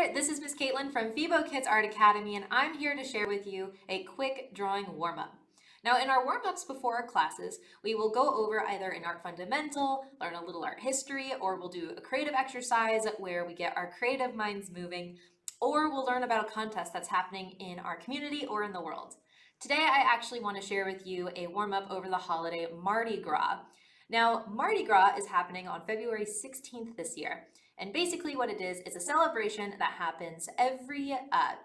there, this is Miss Caitlin from Febo Kids Art Academy, and I'm here to share with you a quick drawing warm-up. Now, in our warm-ups before our classes, we will go over either an art fundamental, learn a little art history, or we'll do a creative exercise where we get our creative minds moving, or we'll learn about a contest that's happening in our community or in the world. Today, I actually want to share with you a warm-up over the holiday Mardi Gras. Now, Mardi Gras is happening on February 16th this year. And basically what it is a celebration that happens every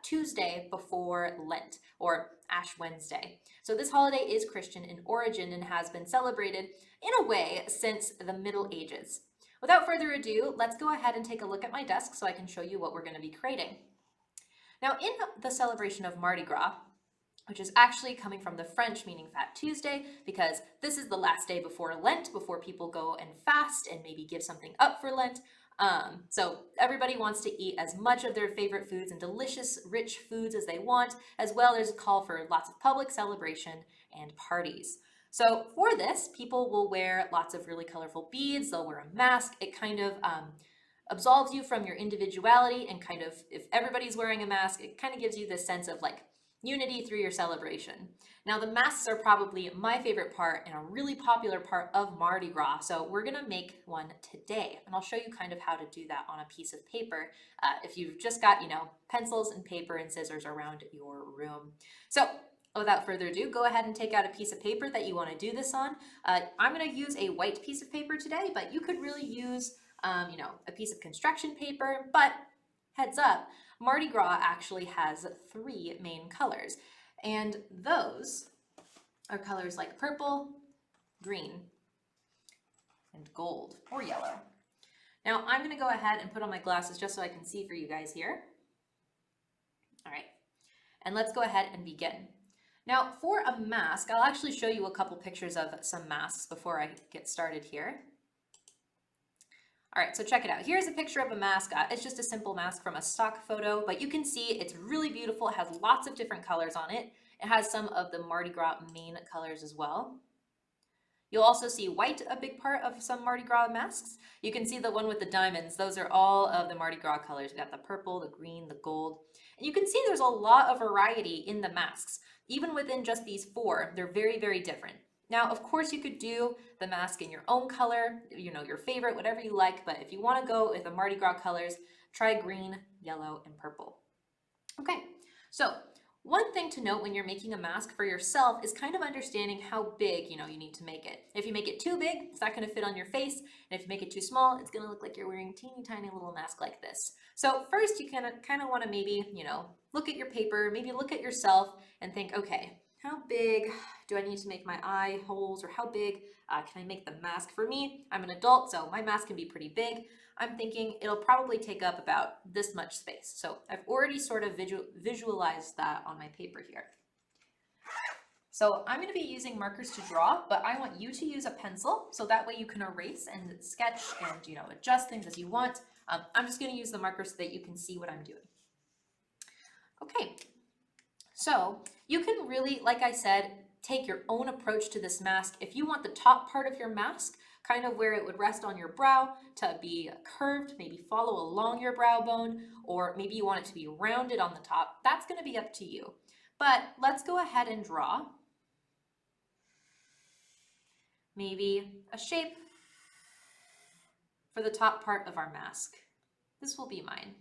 Tuesday before Lent, or Ash Wednesday. So this holiday is Christian in origin and has been celebrated in a way since the Middle Ages. Without further ado, let's go ahead and take a look at my desk so I can show you what we're going to be creating. Now, in the celebration of Mardi Gras, which is actually coming from the French meaning Fat Tuesday, because this is the last day before Lent, before people go and fast and maybe give something up for Lent. So everybody wants to eat as much of their favorite foods and delicious, rich foods as they want, as well as a call for lots of public celebration and parties. So for this, people will wear lots of really colorful beads, they'll wear a mask. It kind of absolves you from your individuality, and kind of, if everybody's wearing a mask, it kind of gives you this sense of like unity through your celebration. Now, the masks are probably my favorite part and a really popular part of Mardi Gras, so we're gonna make one today, and I'll show you kind of how to do that on a piece of paper if you've just got, pencils and paper and scissors around your room. So without further ado, go ahead and take out a piece of paper that you want to do this on. I'm going to use a white piece of paper today, but you could really use a piece of construction paper. But heads up, Mardi Gras actually has three main colors, and those are colors like purple, green, and gold, or yellow. Now I'm going to go ahead and put on my glasses just so I can see for you guys here. All right, and let's go ahead and begin. Now for a mask, I'll actually show you a couple pictures of some masks before I get started here. All right, so check it out. Here's a picture of a mask. It's just a simple mask from a stock photo, but you can see it's really beautiful. It has lots of different colors on it. It has some of the Mardi Gras main colors as well. You'll also see white, a big part of some Mardi Gras masks. You can see the one with the diamonds. Those are all of the Mardi Gras colors. We got the purple, the green, the gold. And you can see there's a lot of variety in the masks. Even within just these four, they're very, very different. Now, of course, you could do the mask in your own color, your favorite, whatever you like, but if you want to go with the Mardi Gras colors, try green, yellow, and purple. Okay, so one thing to note when you're making a mask for yourself is kind of understanding how big, you need to make it. If you make it too big, it's not going to fit on your face, and if you make it too small, it's going to look like you're wearing a teeny tiny little mask like this. So first, you kind of want to maybe, look at your paper, maybe look at yourself and think, okay, how big do I need to make my eye holes, or how big can I make the mask? For me, I'm an adult, so my mask can be pretty big. I'm thinking it'll probably take up about this much space. So I've already sort of visualized that on my paper here. So I'm going to be using markers to draw, but I want you to use a pencil, so that way you can erase and sketch and adjust things as you want. I'm just going to use the marker so that you can see what I'm doing. Okay. So you can really, like I said, take your own approach to this mask. If you want the top part of your mask, kind of where it would rest on your brow, to be curved, maybe follow along your brow bone, or maybe you want it to be rounded on the top, that's going to be up to you. But let's go ahead and draw maybe a shape for the top part of our mask. This will be mine.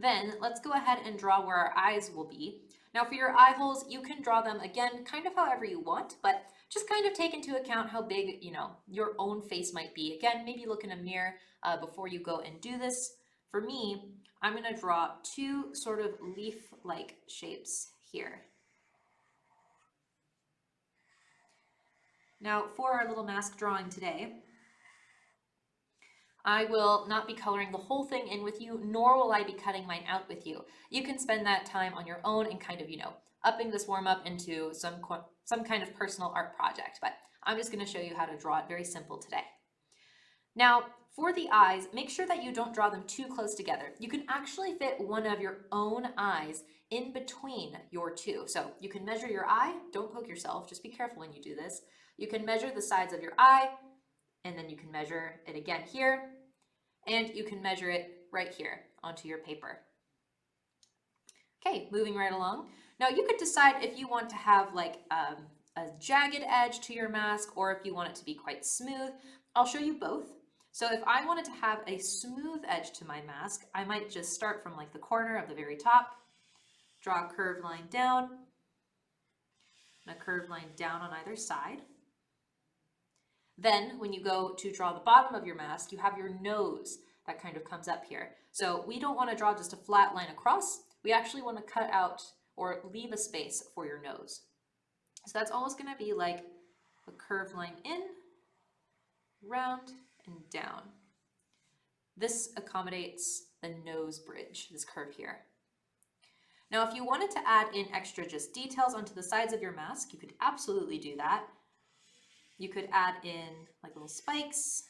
Then let's go ahead and draw where our eyes will be. Now for your eye holes, you can draw them again kind of however you want, but just kind of take into account how big, your own face might be. Again, maybe look in a mirror before you go and do this. For me, I'm going to draw two sort of leaf-like shapes here. Now for our little mask drawing today, I will not be coloring the whole thing in with you, nor will I be cutting mine out with you. You can spend that time on your own and kind of, upping this warm-up into some kind of personal art project, but I'm just going to show you how to draw it very simple today. Now, for the eyes, make sure that you don't draw them too close together. You can actually fit one of your own eyes in between your two. So you can measure your eye, don't poke yourself, just be careful when you do this. You can measure the sides of your eye, and then you can measure it again here, and you can measure it right here onto your paper. Okay, moving right along. Now you could decide if you want to have like a jagged edge to your mask or if you want it to be quite smooth. I'll show you both. So if I wanted to have a smooth edge to my mask, I might just start from like the corner of the very top, draw a curved line down, and a curved line down on either side. Then when you go to draw the bottom of your mask, you have your nose that kind of comes up here. So we don't want to draw just a flat line across. We actually want to cut out or leave a space for your nose. So that's almost going to be like a curved line in, round, and down. This accommodates the nose bridge, this curve here. Now, if you wanted to add in extra just details onto the sides of your mask, you could absolutely do that. You could add in like little spikes.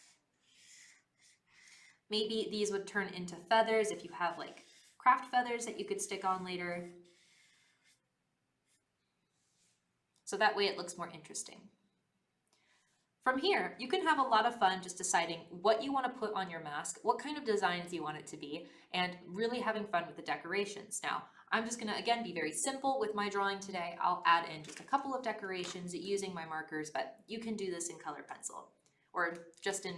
Maybe these would turn into feathers if you have like craft feathers that you could stick on later. So that way it looks more interesting. From here, you can have a lot of fun just deciding what you want to put on your mask, what kind of designs you want it to be, and really having fun with the decorations. Now, I'm just going to, again, be very simple with my drawing today. I'll add in just a couple of decorations using my markers, but you can do this in color pencil or just in,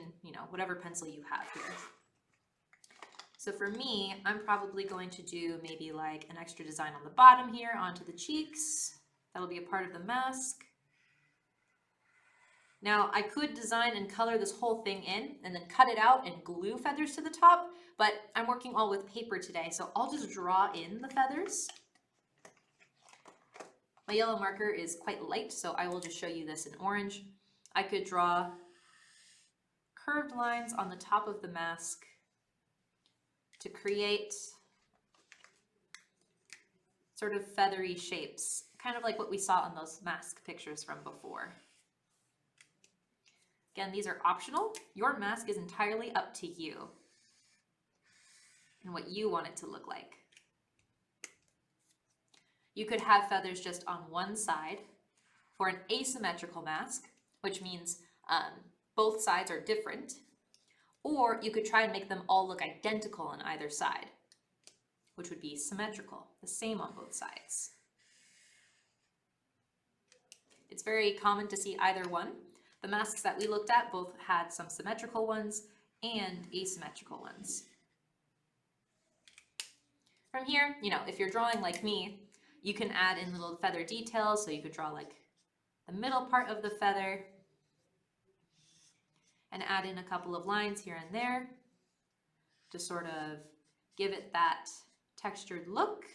whatever pencil you have here. So for me, I'm probably going to do maybe like an extra design on the bottom here onto the cheeks. That'll be a part of the mask. Now I could design and color this whole thing in and then cut it out and glue feathers to the top, but I'm working all with paper today, so I'll just draw in the feathers. My yellow marker is quite light, so I will just show you this in orange. I could draw curved lines on the top of the mask to create sort of feathery shapes, kind of like what we saw on those mask pictures from before. Again, these are optional. Your mask is entirely up to you and what you want it to look like. You could have feathers just on one side for an asymmetrical mask, which means both sides are different, or you could try and make them all look identical on either side, which would be symmetrical, the same on both sides. It's very common to see either one. The masks that we looked at both had some symmetrical ones and asymmetrical ones. From here, if you're drawing like me, you can add in little feather details. So you could draw like the middle part of the feather and add in a couple of lines here and there to sort of give it that textured look.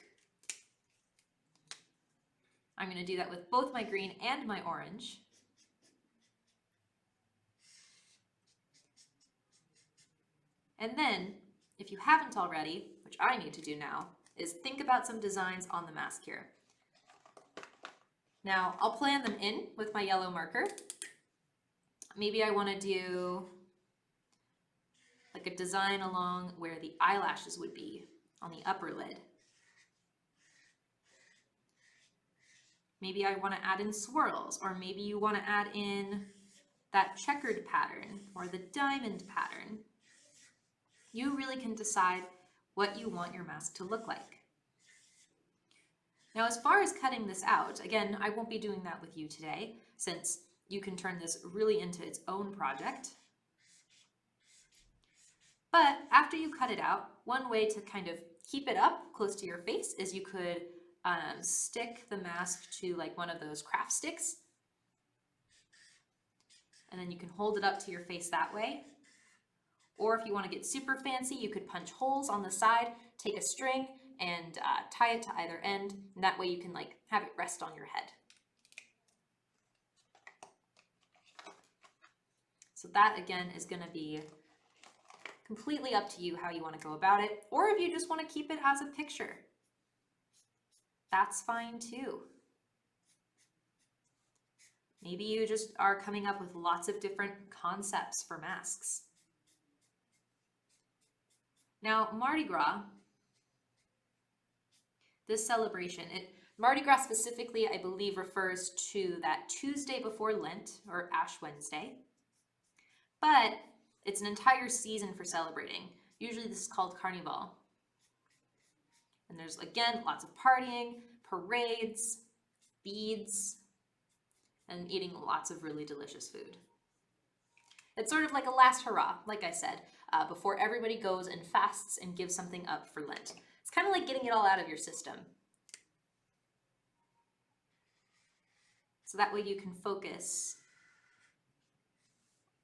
I'm going to do that with both my green and my orange. And then, if you haven't already, which I need to do now, is think about some designs on the mask here. Now, I'll plan them in with my yellow marker. Maybe I want to do like a design along where the eyelashes would be on the upper lid. Maybe I want to add in swirls, or maybe you want to add in that checkered pattern or the diamond pattern. You really can decide what you want your mask to look like. Now, as far as cutting this out, again, I won't be doing that with you today, since you can turn this really into its own project. But after you cut it out, one way to kind of keep it up close to your face is you could stick the mask to like one of those craft sticks. And then you can hold it up to your face that way. Or if you want to get super fancy, you could punch holes on the side, take a string, and tie it to either end. And that way you can like have it rest on your head. So that again is going to be completely up to you how you want to go about it. Or if you just want to keep it as a picture, that's fine too. Maybe you just are coming up with lots of different concepts for masks. Now, Mardi Gras, this celebration, Mardi Gras specifically, I believe, refers to that Tuesday before Lent, or Ash Wednesday. But It's an entire season for celebrating. Usually this is called Carnival. And there's, again, lots of partying, parades, beads, and eating lots of really delicious food. It's sort of like a last hurrah, like I said, before everybody goes and fasts and gives something up for Lent. It's kind of like getting it all out of your system. So that way you can focus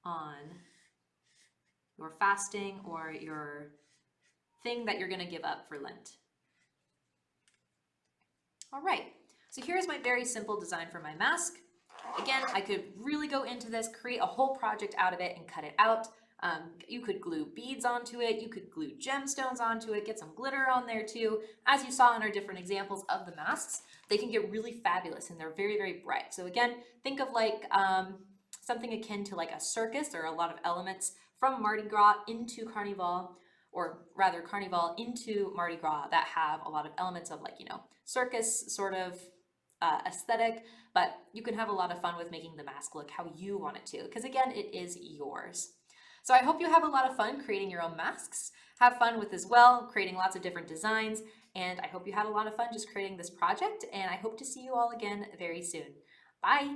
on your fasting or your thing that you're going to give up for Lent. All right, so here's my very simple design for my mask. Again, I could really go into this, create a whole project out of it and cut it out. You could glue beads onto it, you could glue gemstones onto it, get some glitter on there too. As you saw in our different examples of the masks, they can get really fabulous and they're very, very bright. So again, think of like something akin to like a circus. There are a lot of elements from Mardi Gras into Carnival, or rather Carnival into Mardi Gras, that have a lot of elements of like, you know, circus sort of aesthetic, but you can have a lot of fun with making the mask look how you want it to, because again, it is yours. So I hope you have a lot of fun creating your own masks. Have fun with as well, creating lots of different designs, and I hope you had a lot of fun just creating this project, and I hope to see you all again very soon. Bye!